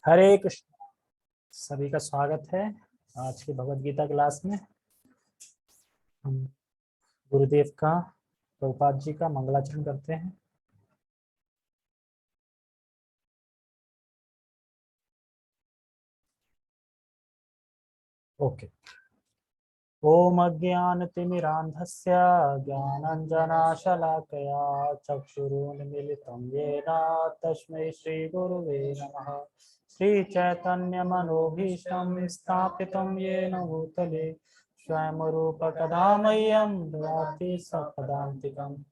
हरे कृष्ण। सभी का स्वागत है आज की भगवत गीता क्लास में। हम गुरुदेव का, प्रभुपाद जी का मंगलाचरण करते हैं। ओके। ओम अज्ञानतिमिरान्धस्य ज्ञानाञ्जनशलाकया चक्षुरुन्मीलितं येन तस्मै श्रीगुरुवे नमः। श्रीचैतन्यमनोभीष्टं स्थापितं येन भूतले स्वयं रूपकदा मह्यं ददाति सपदान्तिकम्।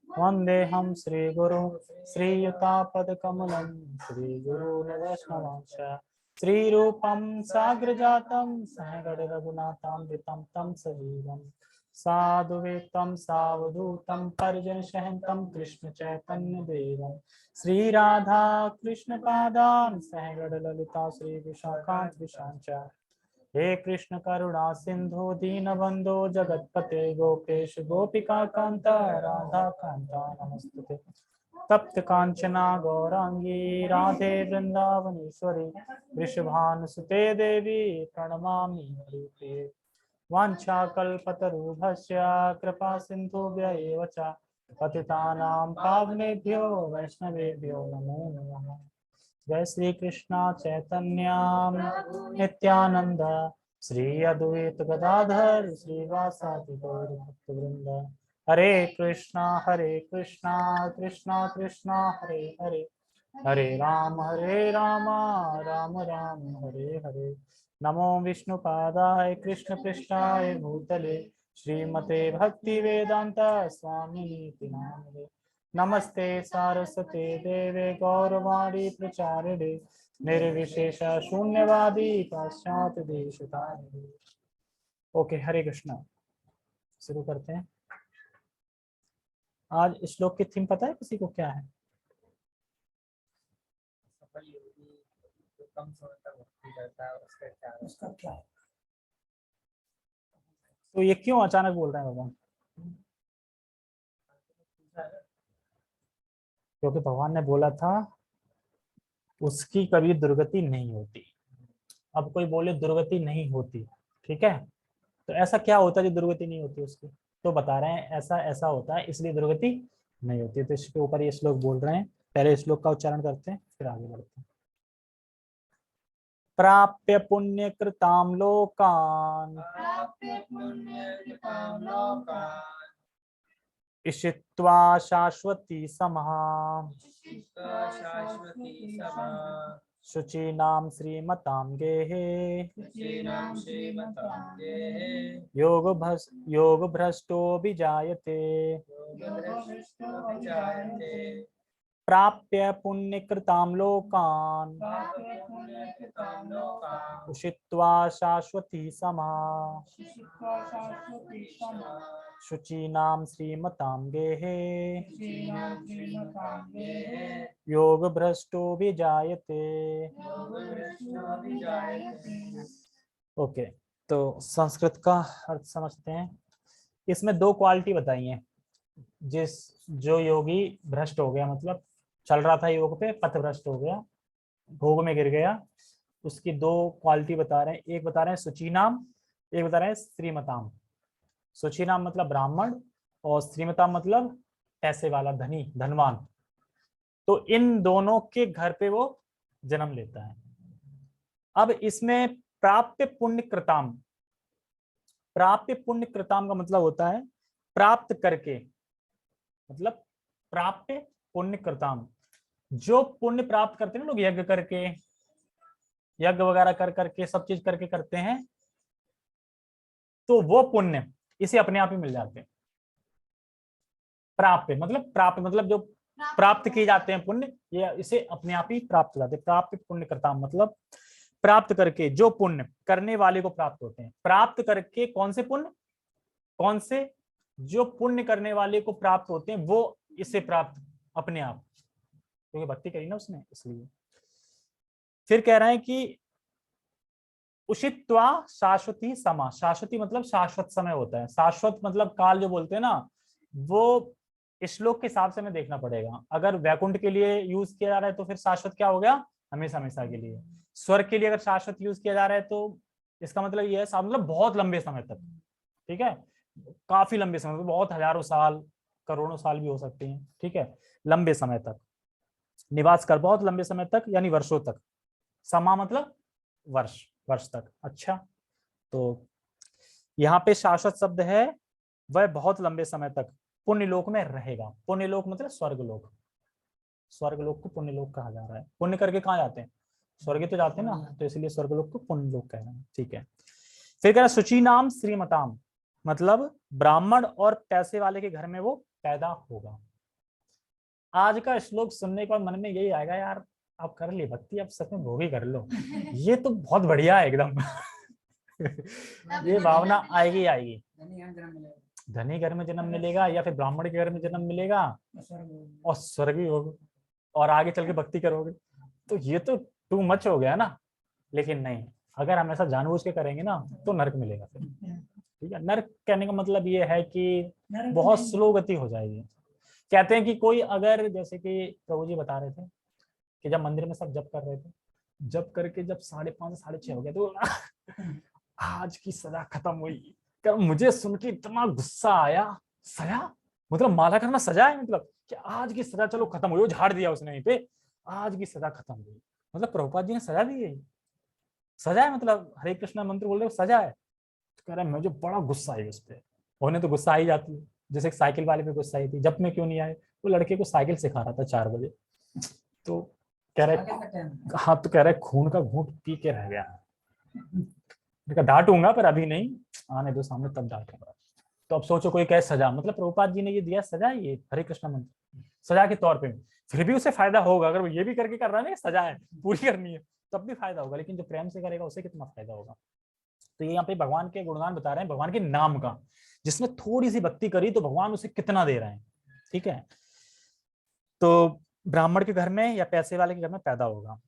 वन्देऽहं श्रीगुरुं श्रीयुतापदकमलं श्रीगुरून् वैष्णवांश्च श्रीरूपं साग्रजातं सहगण रघुनाथामृतं तं सजीवं साधुवेतं सावधूतं परिजनसहितं कृष्ण चैतन्य देवं श्रीराधा कृष्ण पादान् सहगण ललिता श्री विशाखान्त विशांच। हे कृष्ण करुणा सिंधु दीनबंधो जगतपते गोपेश गोपिका कांता राधा कांता नमस्तुते। तप्त कांचना गौरांगी राधे वृंदावनेश्वरी वृषभानुसुते देवी प्रणमामि हरिप्रिये। वाञ्छाकल्पतरुभ्यश्च कृपा सिन्धुभ्य एव च पतितानां पावनेभ्यो वैष्णवेभ्यो नमो नमः। जय श्री कृष्णा चैतन्य नित्यानंद श्री अद्वैत गदाधर श्रीवासादि गौर भक्तवृंद। हरे कृष्णा कृष्णा कृष्णा हरे हरे, हरे राम राम राम हरे हरे। नमो विष्णुपादाय कृष्ण पृष्ठाय भूतले श्रीमते भक्ति वेदांत स्वामी नामिने। नमस्ते सारस्वते देवे गौरवाणी प्रचारिणे निर्विशेष शून्यवादी पाश्चात्य देशतारिणे। ओके, हरे कृष्णा। शुरू करते हैं। आज श्लोक की थीम पता है किसी को क्या है? उसका क्या है? तो ये क्यों अचानक बोल रहे हैं भगवान? क्योंकि भगवान ने बोला था उसकी कभी दुर्गति नहीं होती। अब कोई बोले दुर्गति नहीं होती, ठीक है, तो ऐसा क्या होता है जो दुर्गति नहीं होती उसकी? तो बता रहे हैं ऐसा ऐसा होता है इसलिए दुर्गति नहीं होती। तो इसके ऊपर ये श्लोक बोल रहे हैं। पहले श्लोक का उच्चारण करते हैं फिर आगे बढ़ते हैं। प्राप्य पुण्य कृताम लोकान इशित्वा शाश्वती समहा शुचीनां श्रीमतां गेहे योग भ्रष्टो विजायते। प्राप्य पुण्य कृतां लोकान् उषित्वा शाश्वती समाः शुचीनां श्रीमतां गेहे योग भ्रष्टो विजायते। ओके, तो संस्कृत का अर्थ समझते हैं। इसमें दो क्वालिटी बताई है। जो योगी भ्रष्ट हो गया, मतलब चल रहा था योग पे, पथ भ्रष्ट हो गया, भोग में गिर गया, उसकी दो क्वालिटी बता रहे हैं। एक बता रहे हैं सुचीनाम, एक बता रहे हैं श्रीमताम। सुचीनाम मतलब ब्राह्मण और श्रीमताम मतलब पैसे वाला, धनी, धनवान। तो इन दोनों के घर पे वो जन्म लेता है। अब इसमें प्राप्य पुण्य कृताम, प्राप्य पुण्य कृताम का मतलब होता है प्राप्त करके, मतलब प्राप्य पुण्य कृताम, जो पुण्य प्राप्त करते हैं लोग, यज्ञ करके, यज्ञ वगैरह कर करके, सब चीज करके करते हैं, तो वो पुण्य इसे अपने आप ही मिल जाते हैं। प्राप्य मतलब जो प्राप्त किए जाते हैं पुण्य, ये इसे अपने आप ही प्राप्त हो जाते हैं। प्राप्य पुण्य कृताम मतलब प्राप्त करके, जो पुण्य करने वाले को प्राप्त होते हैं। प्राप्त करके कौन से पुण्य? कौन से? जो पुण्य करने वाले को प्राप्त होते हैं वो इसे प्राप्त अपने आप, क्योंकि भक्ति करी ना उसने, इसलिए। फिर कह रहे हैं कि उषित्वा शाश्वती समा। शाश्वती मतलब शाश्वत समय होता है। शाश्वत मतलब काल जो बोलते हैं ना, वो श्लोक के हिसाब से हमें देखना पड़ेगा। अगर वैकुंठ के लिए यूज किया जा रहा है तो फिर शाश्वत क्या हो गया? हमेशा हमेशा के लिए। स्वर्ग के लिए अगर शाश्वत यूज किया जा रहा है तो इसका मतलब ये है, मतलब बहुत लंबे समय तक, ठीक है, काफी लंबे समय, बहुत हजारों साल, करोड़ों साल भी हो सकते हैं, ठीक है, लंबे समय तक निवास कर, बहुत लंबे समय तक यानी वर्षों तक, समा मतलब वर्ष, वर्ष तक। अच्छा, तो यहाँ पे शाश्वत शब्द है, वह बहुत लंबे समय तक पुण्यलोक में रहेगा। पुण्यलोक मतलब स्वर्गलोक, स्वर्गलोक को पुण्यलोक कहा जा रहा है। पुण्य करके कहाँ जाते हैं, स्वर्ग तो जाते हैं ना, तो इसलिए स्वर्गलोक को पुण्यलोक कह रहे हैं, ठीक है। फिर कह रहा शुचि नाम श्रीमताम, मतलब ब्राह्मण और पैसे वाले के घर में वो पैदा होगा। आज का श्लोक सुनने के बाद मन में यही आएगा, यार आप कर ली भक्ति, अब सच में भोग ही कर लो, ये तो बहुत बढ़िया है एकदम। ये भावना आएगी आएगी। धनी घर में जन्म मिलेगा या फिर ब्राह्मण के घर में जन्म मिलेगा और स्वर्गीय होगा और आगे चल के भक्ति करोगे, तो ये तो टू मच हो गया ना। लेकिन नहीं, अगर हम ऐसा जानबूझ के करेंगे ना तो नरक मिलेगा फिर, ठीक है। नरक कहने का मतलब ये है कि बहुत स्लो गति हो जाएगी। कहते हैं कि कोई अगर, जैसे कि प्रभु जी बता रहे थे कि जब मंदिर में सब जप कर रहे थे, जप करके जब 5:30 6:30 हो गए तो आज की सजा खत्म हुई। कर मुझे सुन के इतना गुस्सा आया, सजा मतलब माला करना सजा है, मतलब कि आज की सजा चलो खत्म हुई, वो झाड़ दिया उसने वहीं पे, आज की सजा खत्म हुई, मतलब प्रभुपाद जी ने सजा दी है, सजा है, मतलब हरे कृष्णा मंत्र बोल रहे हो सजा है। तो कह रहा है मुझे बड़ा गुस्सा आई उस पर, उन्हें तो गुस्सा आई जाती है, जैसे एक साइकिल वाले पे गुस्सा आई थी, जब मैं क्यों नहीं आए, वो लड़के को साइकिल सिखा रहा था 4 बजे, तो कह रहे, हाँ तो कह रहे खून का घूंट पी के रह गया, डांटूंगा पर अभी नहीं, आने दो सामने तब डांटूंगा। तो अब सोचो कोई कहे सजा, मतलब प्रभुपाद जी ने ये दिया सजा, ये हरे कृष्ण मंत्र सजा के तौर पे, फिर भी उसे फायदा होगा अगर वो ये भी करके कर रहा है ना, सजा है पूरी करनी है, तब भी फायदा होगा, लेकिन जो प्रेम से करेगा उसे कितना फायदा होगा। तो ये यहाँ पे भगवान के गुणगान बता रहे हैं, भगवान के नाम का, जिसने थोड़ी सी भक्ति करी तो भगवान उसे कितना दे रहे हैं, ठीक है। तो ब्राह्मण के घर में या पैसे वाले के घर में पैदा होगा,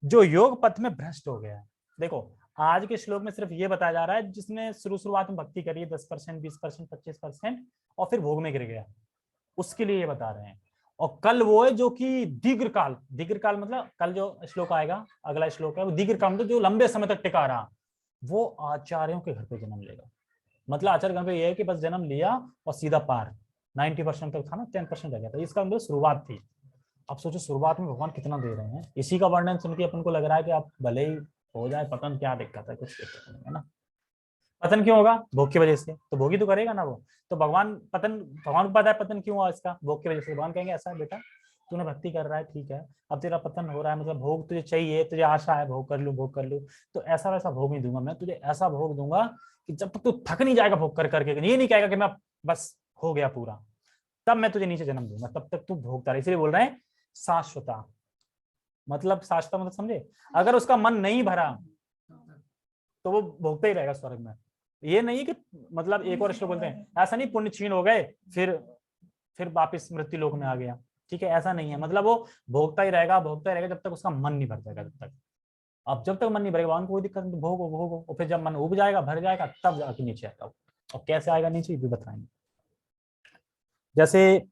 जो योग पथ में भ्रष्ट हो गया है। देखो आज के श्लोक में सिर्फ ये बताया जा रहा है जिसने शुरुआत में भक्ति करी है 10%, 20%, 25% और फिर भोग में गिर गया, उसके लिए ये बता रहे हैं। और कल वो है जो कि दीर्घकाल, दीर्घकाल मतलब कल जो श्लोक आएगा, अगला श्लोक है वो दीर्घकाल मतलब जो लंबे समय तक टिका रहा, वो आचार्यों के घर पे जन्म लेगा। मतलब आचार्य घर पे ये है कि बस जन्म लिया और सीधा पार, 90% तक था ना, 10% रह गया था, इसका मतलब शुरुआत थी। अब सोचो शुरुआत में भगवान कितना दे रहे हैं, इसी का वर्णन सुन के अपन को लग रहा है कि आप भले ही हो जाए पतन, क्या दिक्कत है, कुछ दिक्कत नहीं है ना। पतन क्यों होगा, भोग की वजह से, तो भोगी तो करेगा ना वो, तो भगवान पतन, भगवान को पता है पतन क्यों हुआ इसका, भोग की वजह से। भगवान कहेंगे ऐसा बेटा तूने भक्ति कर रहा है, ठीक है, अब तेरा पतन हो रहा है, मतलब भोग तुझे चाहिए, तुझे आशा है भोग कर लूं भोग कर लूं, तो ऐसा वैसा भोग नहीं दूंगा मैं तुझे, ऐसा भोग दूंगा कि जब तक तू थक नहीं जाएगा भोग कर करके, ये नहीं कहेगा कि मैं बस हो गया पूरा, तब मैं तुझे नीचे जन्म दूंगा, तब तक तू भोगता रहे। इसलिए बोल रहे हैं शाश्वता, मतलब शाश्वता मतलब समझे, अगर उसका मन नहीं भरा तो वो भोगता ही रहेगा स्वर्ग में। ये नहीं कि मतलब एक और श्लोक बोलते हैं ऐसा नहीं पुण्य क्षीण हो गए फिर वापिस मृत्यु लोक में आ गया, ठीक है, ऐसा नहीं है, मतलब वो भोगता ही रहेगा, भोगता ही रहेगा जब तक उसका मन नहीं भर जाएगा, जब तक, अब जब तक मन नहीं भरेगा भगवान को कोई दिक्कत नहीं, भोगो भोगो, और फिर जब मन उब जाएगा भर जाएगा तब जाके नीचे आएगा। और कैसे आएगा नीचे भी बताएंगे। जैसे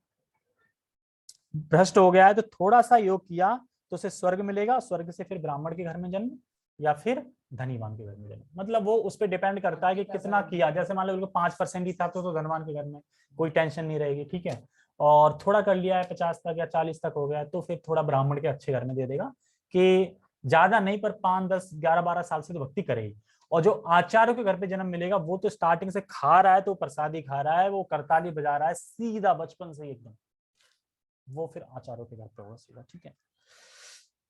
भ्रष्ट हो गया है तो थोड़ा सा योग किया तो उसे स्वर्ग मिलेगा, स्वर्ग से फिर ब्राह्मण के घर में जन्म या फिर धनीवान के घर में जन्म, मतलब वो उस पर डिपेंड करता है कि कितना किया। जैसे मान लो 5% ही था तो धनवान के घर में कोई टेंशन नहीं रहेगी, ठीक है, और थोड़ा कर लिया है 50 तक या 40 तक हो गया तो फिर थोड़ा ब्राह्मण के अच्छे घर में दे देगा, कि ज्यादा नहीं पर 5 10 11 12 साल से तो भक्ति करेगी। और जो आचार्यों के घर पे जन्म मिलेगा वो तो स्टार्टिंग से खा रहा है, तो प्रसादी खा रहा है, वो करताली बजा रहा है सीधा बचपन से एकदम, वो फिर आचार्यों के घर पे होगा सीधा, ठीक है।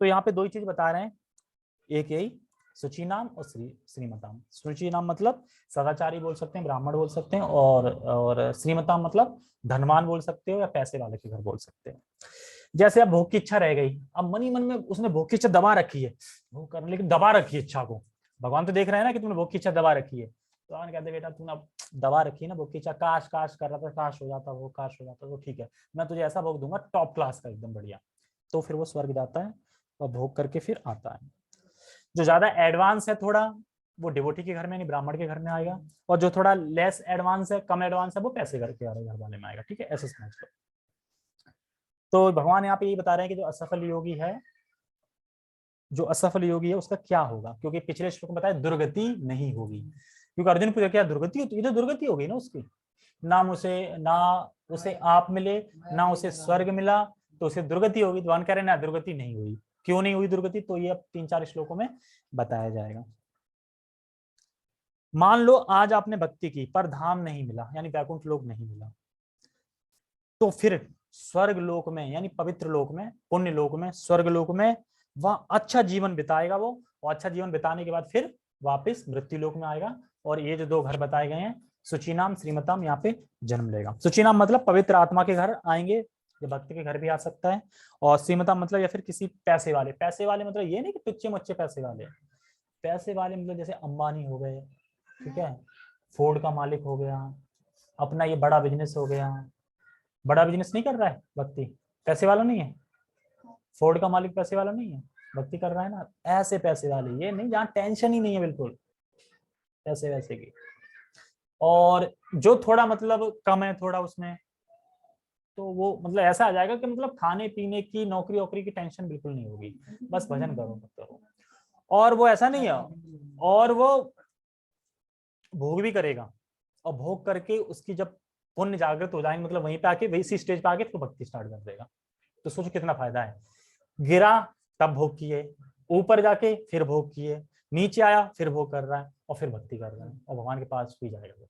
तो यहाँ पे दो ही चीज बता रहे हैं, एक यही शुचि नाम और श्रीमताम। शुचि नाम मतलब सदाचारी बोल सकते हैं, ब्राह्मण बोल सकते हैं, और श्रीमताम मतलब धनवान बोल सकते हो या पैसे वाले के घर बोल सकते हैं। जैसे अब भोग की इच्छा रह गई, अब मन ही मन में उसने भोग की इच्छा दबा रखी है, भोग करने लेकिन दबा रखी है इच्छा को, भगवान तो देख रहे हैं ना कि तुमने भोग की इच्छा दबा रखी है, तो भगवान कहते बेटा तूने अब दबा रखी है ना भोग की इच्छा, काश काश कर रहा था, काश हो जाता वो, काश हो जाता वो, ठीक है मैं तुझे ऐसा भोग दूंगा टॉप क्लास का एकदम बढ़िया, तो फिर वो स्वर्ग जाता है और भोग करके फिर आता है। जो ज्यादा एडवांस है थोड़ा, वो डिवोटी के घर में नहीं ब्राह्मण के घर में आएगा, और जो थोड़ा लेस एडवांस है, कम एडवांस है, वो पैसे घर के घर वाले में आएगा, ठीक है, ऐसे समझ लो। तो भगवान यहाँ पे यही बता रहे हैं कि जो असफल योगी है जो असफल योगी है उसका क्या होगा, क्योंकि पिछले श्लोक में बताया दुर्गति नहीं होगी, क्योंकि अर्जुन पूछा क्या दुर्गति होती, ये तो दुर्गति हो गई ना उसकी, ना उसे आप मिले, ना उसे स्वर्ग मिला, तो उसे दुर्गति होगी। भगवान कह रहे ना दुर्गति नहीं हुई। क्यों नहीं हुई दुर्गति, तो ये अब 3-4 श्लोकों में बताया जाएगा। मान लो आज आपने भक्ति की पर धाम नहीं मिला, यानी वैकुंठ लोक नहीं मिला, तो फिर स्वर्ग लोक में यानी पवित्र लोक में, पुण्य लोक में, स्वर्ग लोक में वह अच्छा जीवन बिताएगा वो, और अच्छा जीवन बिताने के बाद फिर वापस मृत्यु लोक में आएगा, और ये जो 2 घर बताए गए हैं सुचिनाम श्रीमताम, यहाँ पे जन्म लेगा। सुचिनाम मतलब पवित्र आत्मा के घर आएंगे, ये भक्त के घर भी आ सकता है, और श्रीमताम मतलब या फिर किसी पैसे वाले मतलब ये नहीं कि टुच्चे मुच्चे पैसे वाले मतलब जैसे अंबानी हो गए, ठीक है, फोर्ड का मालिक हो गया, अपना ये बड़ा बिजनेस हो गया। बड़ा बिजनेस नहीं कर रहा है भक्ति, पैसे वाला नहीं है, फोर्ड का मालिक पैसे वाला नहीं है, भक्ति कर रहा है ना, ऐसे पैसे वाले, ये नहीं जहाँ टेंशन ही नहीं है बिल्कुल पैसे वैसे की। और जो थोड़ा मतलब कम है थोड़ा उसमें, तो वो मतलब ऐसा आ जाएगा कि मतलब खाने पीने की नौकरी वोकरी की टेंशन बिल्कुल नहीं होगी, बस भजन करो मत करो। और वो ऐसा नहीं है, और वो भोग भी करेगा, और भोग करके उसकी जब पुण्य जागृत हो जाएंगे, मतलब वहीं पे आके वही सी स्टेज पे आके फिर भक्ति स्टार्ट कर देगा। तो सोचो कितना फायदा है, गिरा तब भोग किए, ऊपर जाके फिर भोग किए, नीचे आया फिर भोग कर रहा है, और फिर भक्ति कर रहा है, और भगवान के पास भी जाएगा।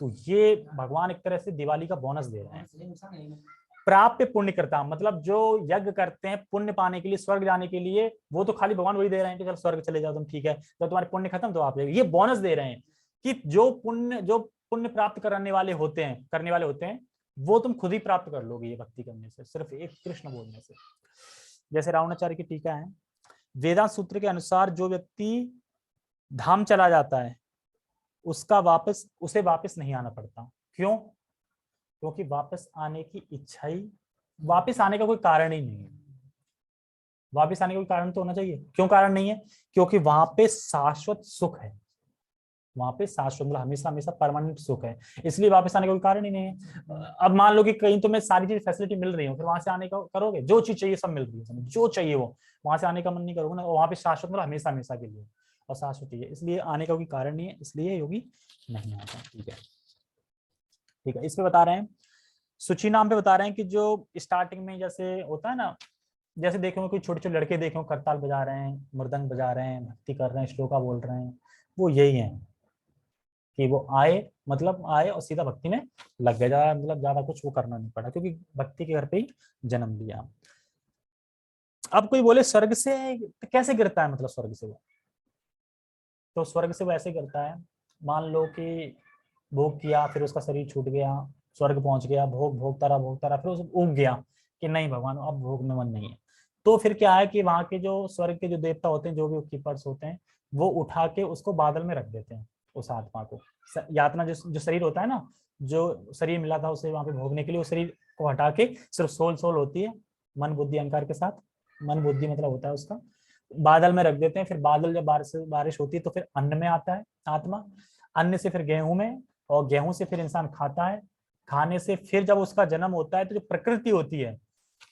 तो ये भगवान एक तरह से दिवाली का बोनस दे रहे हैं। प्राप्य पुण्य करता मतलब जो यज्ञ करते हैं पुण्य पाने के लिए, स्वर्ग जाने के लिए, वो तो खाली भगवान वही दे रहे हैं कि चल स्वर्ग चले जाओ तुम, ठीक है, तो तुम्हारे पुण्य खत्म तो आप ये बोनस दे रहे हैं कि जो पुण्य प्राप्त करने वाले होते हैं वो तुम खुद ही प्राप्त कर लोगे ये भक्ति करने से, सिर्फ एक कृष्ण बोलने से। जैसे रावणाचार्य की टीका है, वेदांत सूत्र के अनुसार जो व्यक्ति धाम चला जाता है उसे वापस नहीं आना पड़ता। क्यों? क्योंकि वापस आने की इच्छा ही, वापस आने का कोई कारण ही नहीं है। वापस आने का कोई कारण तो होना चाहिए, क्यों कारण नहीं है? क्योंकि वहां पे शाश्वत सुख है, वहां पे शाश्वत मतलब हमेशा हमेशा परमानेंट सुख है, इसलिए वापस आने का कोई कारण ही नहीं है। अब मान लो कि कहीं तुम्हें सारी चीज फैसिलिटी मिल रही हो, फिर वहां से आने का करोगे? जो चीज चाहिए सब मिल रही है, जो चाहिए वो, वहां से आने का मन नहीं करोगे ना। वहां पे शाश्वत मतलब हमेशा हमेशा के लिए, और शाश्वत है, इसलिए आने का कोई कारण नहीं है, इसलिए योगी नहीं आता। ठीक है, ठीक है। इस पे बता रहे हैं, सूची नाम पे बता रहे हैं कि जो स्टार्टिंग में जैसे होता है ना, जैसे देखे कोई छोटे छोटे लड़के देखे करताल बजा रहे हैं, मृदंग बजा रहे हैं, भक्ति कर रहे हैं, श्लोका बोल रहे हैं, वो यही है कि वो आए और सीधा भक्ति में लग गए, ज्यादा मतलब ज्यादा कुछ वो करना नहीं पड़ा, क्योंकि भक्ति के घर पे ही जन्म लिया। अब कोई बोले स्वर्ग से कैसे गिरता है, मतलब स्वर्ग से वो, तो स्वर्ग से वो ऐसे गिरता है, मान लो कि भोग किया, फिर उसका शरीर छूट गया, स्वर्ग पहुंच गया, भोगता रहा, फिर उस उग गया कि नहीं भगवान अब भोग में मन नहीं है, तो फिर क्या है कि वहां के जो स्वर्ग के जो देवता होते हैं, जो भी कीपर्स होते हैं, वो उठा के उसको बादल में रख देते हैं, उस आत्मा को। यातना जो शरीर होता है ना, जो शरीर मिला था उसे वहां पे भोगने के लिए, उस शरीर को हटा के सिर्फ सोल होती है, मन बुद्धि अहंकार के साथ, मन बुद्धि मतलब होता है उसका, बादल में रख देते हैं। फिर बादल जब बारिश होती है तो फिर अन्न में आता है आत्मा, अन्न से फिर गेहूं में, और गेहूं से फिर इंसान खाता है, खाने से फिर जब उसका जन्म होता है तो जो प्रकृति होती है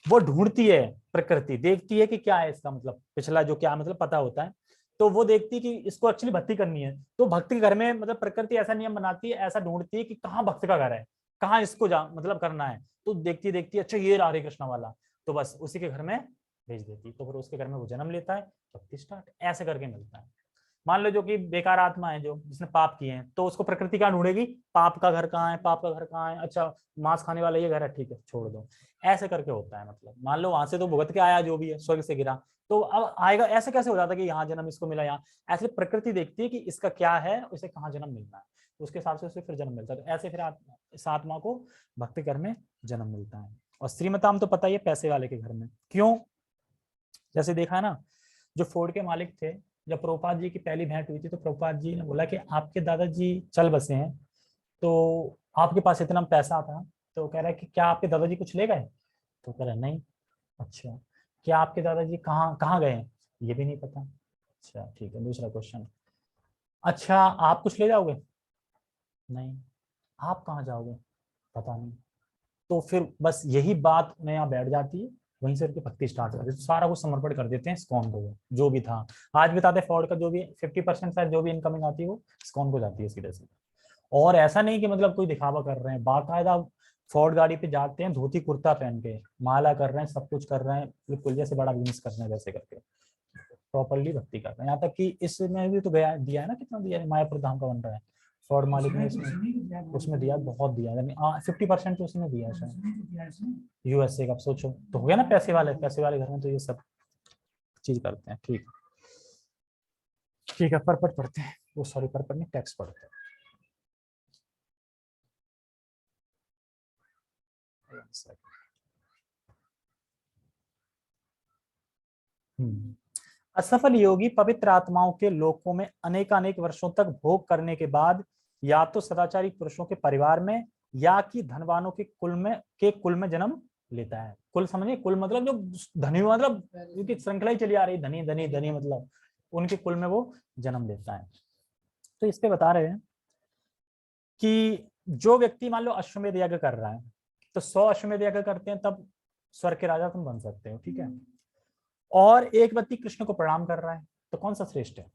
वो ढूंढती है, प्रकृति देखती है कि क्या है इसका मतलब, पिछला जो क्या मतलब पता होता है, तो वो देखती है कि इसको एक्चुअली भक्ति करनी है, तो भक्ति के घर में मतलब प्रकृति ऐसा नियम बनाती है, ऐसा ढूंढती है कि कहाँ भक्त का घर है, कहाँ इसको जा मतलब करना है, तो देखती देखती अच्छा ये राधे कृष्ण वाला, तो बस उसी के घर में भेज देती, तो फिर उसके घर में वो जन्म लेता है, भक्ति स्टार्ट ऐसे करके मिलता है। मान लो जो कि बेकार आत्मा है, जो जिसने पाप किए हैं, तो उसको प्रकृति क्या ढूंढेगी, पाप का घर कहाँ है, पाप का घर कहाँ है, अच्छा मांस खाने वाला ये घर है, ठीक है छोड़ दो, ऐसे करके होता है। मतलब मान लो वहां से तो भुगत के आया जो भी है, स्वर्ग से गिरा, तो अब आएगा, ऐसे कैसे हो जाता है कि यहाँ जन्म इसको मिला, यहाँ ऐसे प्रकृति देखती है कि इसका क्या है, उसे कहाँ जन्म मिलना है, उसके हिसाब से उसे फिर जन्म मिलता है, तो ऐसे फिर इस आत्मा को भक्ति घर में जन्म मिलता है। और श्रीमताम तो पता ही है पैसे वाले के घर में, क्यों? जैसे देखा है ना, जो फोर्ड के मालिक थे, जब प्रभुपाद जी की पहली भेंट हुई थी, तो प्रभुपाद जी ने बोला कि आपके दादाजी चल बसे हैं, तो आपके पास इतना पैसा था, तो कह रहा है कि क्या आपके दादाजी कुछ ले गए, तो कह रहा है नहीं। अच्छा, क्या आपके दादाजी कहाँ कहाँ गए हैं, ये भी नहीं पता। अच्छा ठीक है, दूसरा क्वेश्चन, अच्छा आप कुछ ले जाओगे, नहीं। आप कहाँ जाओगे, पता नहीं। तो फिर बस यही बात उन्हें यहाँ बैठ जाती है वहीं से उनकी भक्ति स्टार्ट हो जाती है। तो सारा कुछ समर्पण कर देते हैं इस्कॉन को, जो भी था। आज बताते फॉर्ड का जो भी 50% शायद जो भी इनकमिंग आती है वो इस्कॉन को जाती है सीधे सीधे। और ऐसा नहीं कि मतलब कोई दिखावा कर रहे हैं, बाकायदा फोर्ड गाड़ी पे जाते हैं धोती कुर्ता पहन के, माला कर रहे हैं, सब कुछ कर रहे हैं, बिल्कुल जैसे बड़ा बिजनेस कर रहे हैं वैसे करके प्रॉपरली भक्ति कर रहे हैं। यहाँ तक कि इसमें भी तो गया दिया है ना, कितना दिया है, मायापुर धाम का बन रहा है फोर्ड मालिक ने, उसमें दिया, बहुत दिया, यानी 50% तो उसने दिया है यूएसए का। सोचो तो हो गया ना, पैसे वाले घर में तो ये सब चीज करते हैं। ठीक ठीक है, परपट पढ़ते हैं, वो सॉरी परपट नहीं, टेक्स्ट पढ़ते हैं। असफल योगी पवित्र आत्माओं के लोकों में अनेकानेक वर्षों तक भोग करने के बाद या तो सदाचारी पुरुषों के परिवार में या कि धनवानों के कुल में जन्म लेता है। कुल समझिए, कुल मतलब जो धनी, मतलब क्योंकि श्रृंखला ही चली आ रही, धनी धनी धनी, मतलब उनके कुल में वो जन्म लेता है। तो इस पे बता रहे हैं कि जो व्यक्ति मान लो अश्वमेध यज्ञ कर रहा है, तो 100 अश्वमेध यज्ञ करते हैं तब स्वर्ग के राजा तुम बन सकते हो, ठीक है। और एक व्यक्ति कृष्ण को प्रणाम कर रहा है, तो कौन सा श्रेष्ठ है?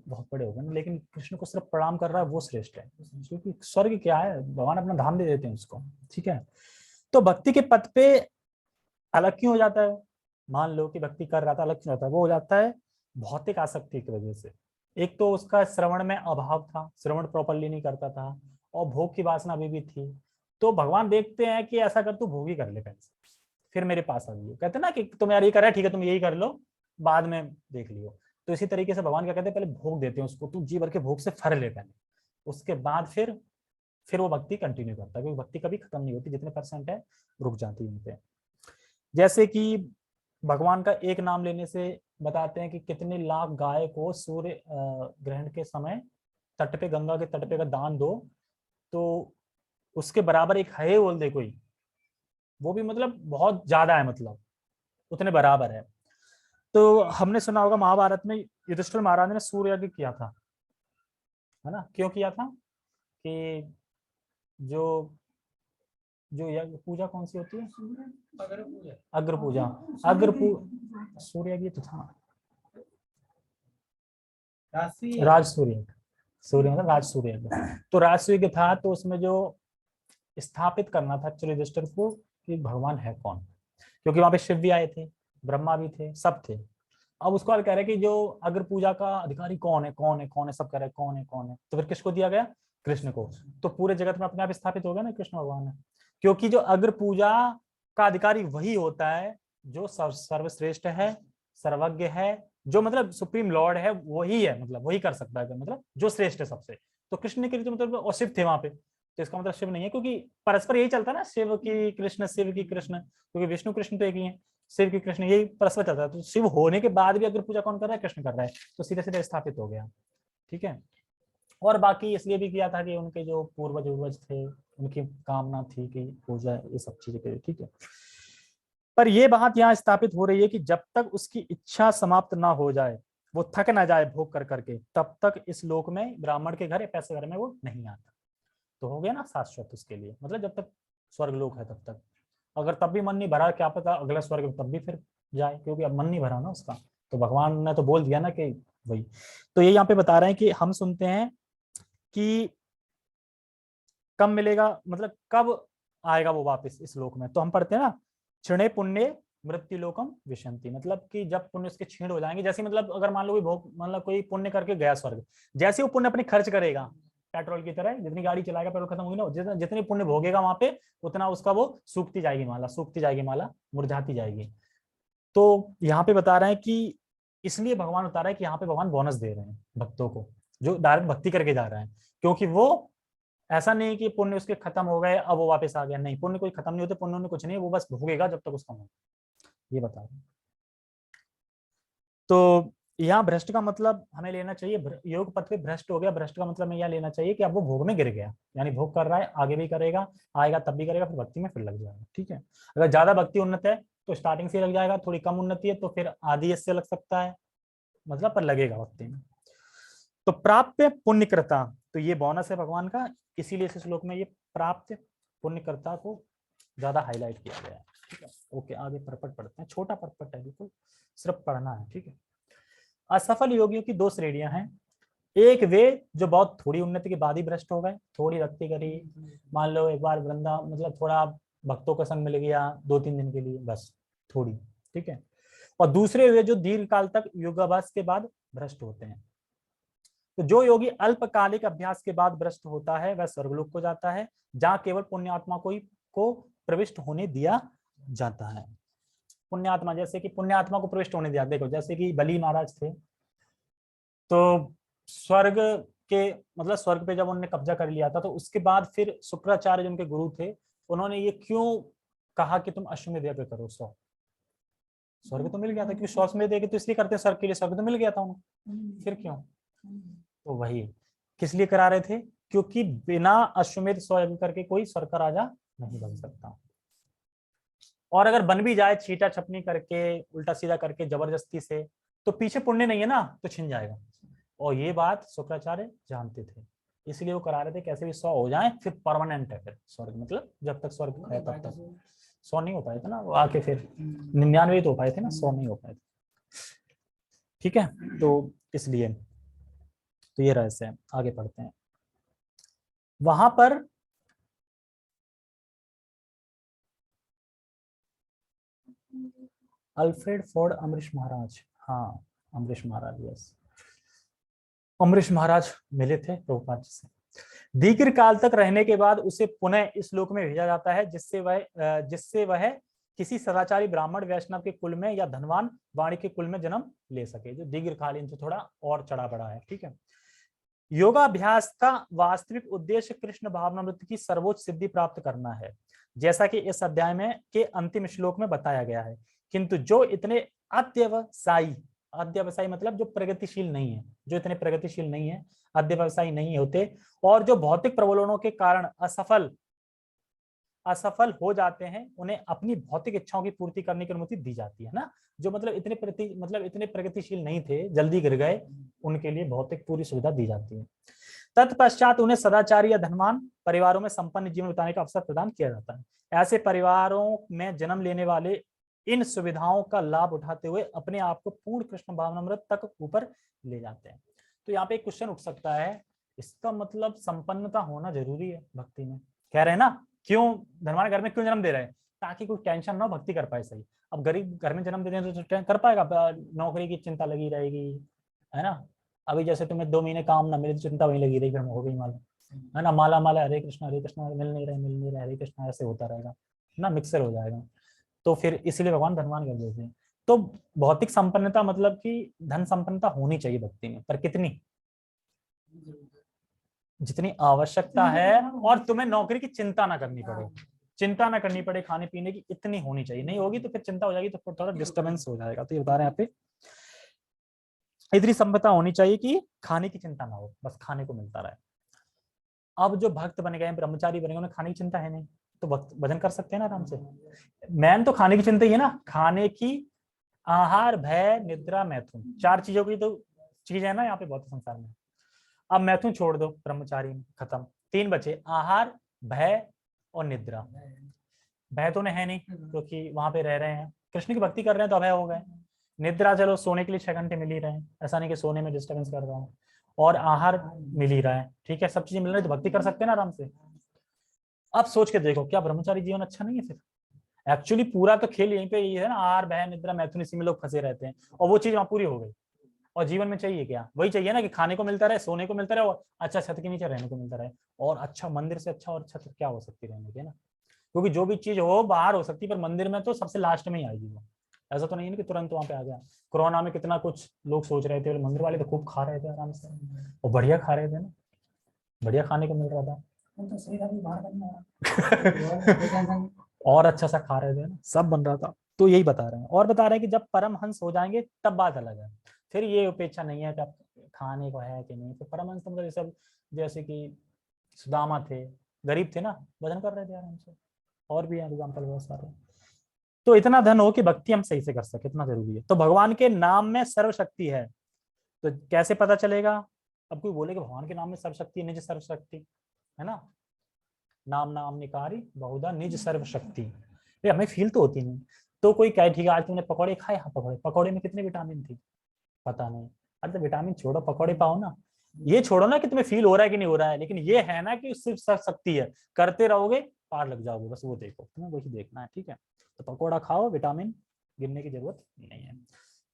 बहुत बड़े हो गए ना, लेकिन कृष्ण को सिर्फ प्रणाम कर रहा है वो श्रेष्ठ है, क्योंकि स्वर्ग क्या है, भगवान अपना धाम दे देते हैं उसको, ठीक है। तो भक्ति के पथ पे अलग क्यों हो जाता है? मान लो कि भक्ति कर रहा था, अलग क्यों होता है? वो हो जाता है भौतिक आसक्ति की वजह से। एक तो उसका श्रवण में अभाव था, श्रवण प्रॉपरली नहीं करता था, और भोग की वासना अभी भी थी। तो भगवान देखते हैं कि ऐसा कर, तू भोग ही कर ले पहले, फिर मेरे पास आ जाइए। कहते ना कि तुम यार ये कर रहा है, ठीक है तुम यही कर लो, बाद में देख लियो। तो इसी तरीके से भगवान क्या कहते हैं, पहले भोग देते हैं उसको, तू जी भर के भोग से फर ले पहले, उसके बाद फिर वो भक्ति कंटिन्यू करता है, क्योंकि भक्ति कभी खत्म नहीं होती, जितने परसेंट है रुक जाती है पे। जैसे कि भगवान का एक नाम लेने से बताते हैं कि कितने लाख गाय को सूर्य ग्रहण के समय तट पे, गंगा के तट पे का दान दो, तो उसके बराबर एक है बोल दे कोई, वो भी मतलब बहुत ज्यादा है, मतलब उतने बराबर है। तो हमने सुना होगा महाभारत में युधिष्ठिर महाराज ने सूर्य यज्ञ किया था, है ना? क्यों किया था? कि जो जो यज्ञ पूजा कौन सी होती है? अग्र पूजा। सूर्य यज्ञ तो था राज सूर्य, सूर्य मतलब राज सूर्य यज्ञ। तो राज सूर्य था, तो उसमें जो स्थापित करना था एक्चुअली युधिष्ठिर को कि भगवान है कौन, क्योंकि वहां पे शिव भी आए थे, ब्रह्मा भी थे, सब थे। अब उसको कह रहे कि जो अग्र पूजा का अधिकारी कौन है, कौन है, कौन है, सब कह रहे कौन है, कौन है। तो फिर किसको दिया गया? कृष्ण को। तो पूरे जगत में अपने आप स्थापित हो गया ना कृष्ण भगवान है, क्योंकि जो अग्र पूजा का अधिकारी वही होता है जो सर्वश्रेष्ठ है, सर्वज्ञ है, जो मतलब सुप्रीम लॉर्ड है, वही है, मतलब वही कर सकता है, मतलब जो श्रेष्ठ है सबसे। तो कृष्ण के लिए तो मतलब, और शिव थे वहां पे, तो इसका मतलब शिव नहीं है, क्योंकि परस्पर यही चलता है ना, शिव की कृष्ण, शिव की कृष्ण, क्योंकि विष्णु कृष्ण तो एक ही है, शिव की कृष्ण, यही परस्पर चलता है। तो शिव होने के बाद भी अगर पूजा कौन कर रहा है? कृष्ण कर रहा है, तो सीधे सीधे स्थापित हो गया, ठीक है। और बाकी इसलिए भी किया था कि उनके जो पूर्वज थे, उनकी कामना थी कि पूजा ये सब चीजें करें, ठीक है। पर यह बात यहाँ स्थापित हो रही है कि जब तक उसकी इच्छा समाप्त ना हो जाए, वो थक ना जाए भोग कर करके, तब तक इस लोक में, ब्राह्मण के घर या पैसे घर में वो नहीं आता। तो हो गया ना शाश्वत उसके लिए, मतलब जब तक स्वर्ग लोक है तब तक। अगर तब भी मन नहीं भरा, क्या पता अगला स्वर्ग तब भी फिर जाए, क्योंकि अब मन नहीं भरा ना उसका। तो भगवान ने तो बोल दिया ना कि वही। तो ये यहाँ पे बता रहे हैं कि हम सुनते हैं कि कब मिलेगा, मतलब कब आएगा वो वापस इस लोक में। तो हम पढ़ते हैं ना, क्षणे पुण्य मृत्यु लोकम विशंति, मतलब कि जब पुण्य उसके क्षीण हो जाएंगे, जैसे मतलब अगर मान लो कोई भोग, मतलब कोई पुण्य करके गया स्वर्ग, जैसे वो पुण्य अपने खर्च करेगा, पेट्रोल की तरह, जितनी गाड़ी चलाएगा पेट्रोल खत्म होगी ना, जितनी पुण्य भोगेगा वहां पे, उतना उसका वो सूखती जाएगी माला, सूखती जाएगी माला, मुरझाती जाएगी। तो यहाँ पे बता रहे हैं कि इसलिए भगवान बता रहा है कि यहाँ पे भगवान बोनस दे रहे हैं भक्तों को, जो डायरेक्ट भक्ति करके जा रहे हैं, क्योंकि वो ऐसा नहीं कि पुण्य उसके खत्म हो गए अब वो वापस आ गया, नहीं, पुण्य कोई खत्म नहीं होते, पुण्य में कुछ नहीं, वो बस भोगेगा जब तक उसका मन, ये बता रहे हैं। तो यहाँ भ्रष्ट का मतलब हमें लेना चाहिए, योग पथ पे भ्रष्ट हो गया, भ्रष्ट का मतलब हमें यह लेना चाहिए कि अब वो भोग में गिर गया, यानी भोग कर रहा है, आगे भी करेगा, आएगा तब भी करेगा, फिर भक्ति में फिर लग जाएगा, ठीक है। अगर ज्यादा भक्ति उन्नत है तो स्टार्टिंग से लग जाएगा, थोड़ी कम उन्नति है तो फिर आधी इससे लग सकता है, मतलब पर लगेगा भक्ति में। तो प्राप्य पुण्यकृता, तो ये बोनस है भगवान का, इसीलिए इस श्लोक में ये प्राप्त पुण्यकर्ता को ज्यादा हाईलाइट किया गया है, ठीक है। ओके, आगे परपट पढ़ते हैं, छोटा परपट है बिल्कुल, सिर्फ पढ़ना है, ठीक है। असफल योगियों की दो श्रेणियां हैं। एक वे जो बहुत थोड़ी उन्नति के बाद ही भ्रष्ट हो गए, थोड़ी भक्ति करी, मान लो एक बार वृंदा मतलब थोड़ा भक्तों का संग मिल गया 2-3 दिन के लिए, बस थोड़ी, ठीक है। और दूसरे वे जो दीर्घ काल तक योगाभ्यास के बाद भ्रष्ट होते हैं। तो जो योगी अल्पकालिक अभ्यास के बाद भ्रष्ट होता है वह स्वर्गलोक को जाता है, जहां केवल पुण्यात्मा को प्रविष्ट होने दिया जाता है। पुण्यात्मा, जैसे कि पुण्यात्मा को प्रविष्ट होने दिया, देखो जैसे कि बली महाराज थे, तो स्वर्ग के मतलब स्वर्ग पे जब उन्होंने कब्जा कर लिया था, तो उसके बाद फिर शुक्राचार्य जो उनके गुरु थे, उन्होंने ये क्यों कहा कि तुम अश्वमेध यज्ञ करो, 100 स्वर्ग तो मिल गया था, क्योंकि 100 अश्वमेध यज्ञ तो इसलिए करते हैं स्वर्ग के लिए, स्वर्ग तो मिल गया था उन्हें, फिर क्यों? तो वही किस लिए करा रहे थे, क्योंकि बिना अश्वमेध 100 यज्ञ करके कोई स्वर्ग का राजा नहीं बन सकता, और अगर बन भी जाए छीटा छपनी करके, उल्टा सीधा करके, जबरदस्ती से, तो पीछे पुण्य नहीं है ना, तो छिन जाएगा। और ये बात शुक्राचार्य जानते थे, इसलिए वो करा रहे थे कैसे भी 100 हो जाए, फिर परमानेंट है फिर स्वर्ग, मतलब जब तक स्वर्ग है तब तक। 100 नहीं हो पाए थे ना वो आके, फिर 99 तो हो पाए थे ना, 100 नहीं हो पाए थे, ठीक है। तो इसलिए तो ये रहस्य है, आगे पढ़ते हैं। वहां पर अल्फ्रेड फॉर्ड अमरीश महाराज, हाँ अमरीश महाराज, यस अमरीश महाराज मिले थे प्रभुपाद जी से। दीर्घ काल तक रहने के बाद उसे पुनः इस लोक में भेजा जाता है, जिससे वह किसी सदाचारी ब्राह्मण वैष्णव के कुल में या धनवान वाणी के कुल में जन्म ले सके, जो दीर्घकालीन से थोड़ा और चढ़ा बढ़ा है, ठीक है। योगाभ्यास का वास्तविक उद्देश्य कृष्ण भावनामृत की सर्वोच्च सिद्धि प्राप्त करना है, जैसा कि इस अध्याय में के अंतिम श्लोक में बताया गया है। किंतु जो इतने अध्यवसायी, अध्यवसायी मतलब जो प्रगतिशील नहीं है, जो इतने प्रगतिशील नहीं है, अध्यवसायी नहीं होते, और जो भौतिक प्रलोभनों के कारण असफल हो जाते हैं, उन्हें अपनी भौतिक इच्छाओं की पूर्ति करने की अनुमति दी जाती है ना। जो मतलब इतने प्रगतिशील नहीं थे, जल्दी गिर गए, उनके लिए भौतिक पूरी सुविधा दी जाती है। तत्पश्चात उन्हें सदाचारी या धनवान परिवारों में संपन्न जीवन बिताने का अवसर प्रदान किया जाता है। ऐसे परिवारों में जन्म लेने वाले इन सुविधाओं का लाभ उठाते हुए अपने आप को पूर्ण कृष्ण भावनामृत तक ऊपर ले जाते हैं। तो यहाँ पे एक क्वेश्चन उठ सकता है, इसका मतलब संपन्नता होना जरूरी है भक्ति में, कह रहे हैं ना, क्यों धनवान घर में क्यों जन्म दे रहे हैं, ताकि कोई टेंशन ना हो, भक्ति कर पाए सही। अब गरीब घर में जन्म दे रहे हैं तो कर पाएगा, नौकरी की चिंता लगी रहेगी, है ना। अभी जैसे तुम्हें 2 महीने काम ना मिले तो चिंता वहीं लगी रही, फिर हो गई माला, है ना, माला माला हरे कृष्णा मिल नहीं रहे हरे कृष्णा, ऐसे होता रहेगा ना, मिक्सर हो जाएगा। तो फिर इसलिए भगवान धनवान कर देते हैं। तो भौतिक संपन्नता मतलब कि धन संपन्नता होनी चाहिए भक्ति में, पर कितनी, जितनी आवश्यकता है, और तुम्हें नौकरी की चिंता ना करनी पड़े, खाने पीने की, इतनी होनी चाहिए। नहीं होगी तो फिर चिंता हो जाएगी, तो फिर थोड़ा डिस्टर्बेंस हो जाएगा। तो ये बता रहे हैं यहाँ पे इतनी संपन्नता होनी चाहिए कि खाने की चिंता ना हो, बस खाने को मिलता रहे। अब जो भक्त बन गए, ब्रह्मचारी बने गए, उन्हें खाने की चिंता है नहीं, तो भजन कर सकते हैं ना आराम से। मेन तो खाने की चिंता ही है ना, खाने की, आहार, भय, निद्रा, मैथुन, 4 चीजों की तो चीज है ना यहाँ पे बहुत संसार में। अब मैथुन छोड़ दो, ब्रह्मचारी खत्म, 3 बचे, आहार, भय और निद्रा। भय तो है नहीं, क्योंकि वहां पे रह रहे हैं, कृष्ण की भक्ति कर रहे हैं, तो अभय हो गए। निद्रा चलो सोने के लिए 6 घंटे मिल ही रहे हैं, ऐसा नहीं कि सोने में डिस्टर्बेंस कर रहा हूँ, और आहार मिल ही रहा है, ठीक है, सब चीजें मिल रही है, तो भक्ति कर सकते हैं ना आराम से। अब सोच के देखो, क्या ब्रह्मचारी जीवन अच्छा नहीं है फिर? एक्चुअली पूरा तो खेल यहीं पे ये है ना, आहार, भय, निद्रा, मैथुन, इसी में लोग फंसे रहते हैं, और वो चीज वहां पूरी हो गई। और जीवन में चाहिए क्या? वही चाहिए ना, कि खाने को मिलता रहे, सोने को मिलता रहे, और अच्छा छत के नीचे रहने को मिलता रहे। और अच्छा मंदिर से अच्छा और छत क्या हो सकती रहने की ना, क्योंकि जो भी चीज हो बाहर हो सकती है, पर मंदिर में तो सबसे लास्ट में ही आएगी वो। ऐसा तो नहीं है कि तुरंत वहां पे आ गया। कोरोना में कितना कुछ लोग सोच रहे थे, मंदिर वाले तो खूब खा रहे थे आराम से, और बढ़िया खा रहे थे ना, बढ़िया खाने को मिल रहा था। और अच्छा सा खा रहे थे ना, सब बन रहा था। तो यही बता रहे हैं, और बता रहे हैं कि जब परमहंस हो जाएंगे तब बात अलग है, फिर ये अपेक्षा नहीं है कि आप खाने को है कि नहीं। तो परमहंस तो मतलब ये सब, जैसे कि सुदामा थे, गरीब थे ना, भजन कर रहे थे आराम से, और भी एग्जाम्पल बहुत सारे। तो इतना धन हो कि भक्ति हम सही से कर सके, इतना जरूरी है। तो भगवान के नाम में सर्वशक्ति है, तो कैसे पता चलेगा? अब कोई बोले कि भगवान के नाम में सर्वशक्ति नहीं, सर्वशक्ति है ना, नाम नाम निकारी बहुधा निज सर्वशक्ति। ये हमें फील तो होती नहीं। तो कोई कहे ठीक है आज तुमने पकौड़े खाए, हाँ पकौड़े, पकौड़े में कितने विटामिन थी पता नहीं। अरे तो विटामिन छोड़ो, पकौड़े पाओ ना। ये छोड़ो ना कि तुम्हें फील हो रहा है कि नहीं हो रहा है, लेकिन ये है ना कि सिर्फ शक्ति है, करते रहोगे पार लग जाओगे, बस वो देखो, तुम्हें वही देखना है, ठीक है। तो पकौड़ा खाओ, विटामिन गिनने की जरूरत नहीं है।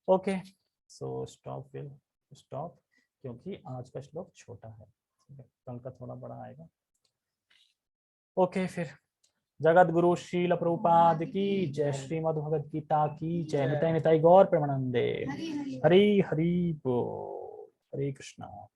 Okay, so stop, will stop, क्योंकि आज का श्लोक छोटा है, ठीक है, कल का थोड़ा बड़ा आएगा। ओके, फिर जगत गुरु शील प्रभुपाद की जय, श्रीमद् भगवद गीता की जय, निताई निताई गौर प्रेमानंदे, हरि हरि बोल, हरे कृष्णा।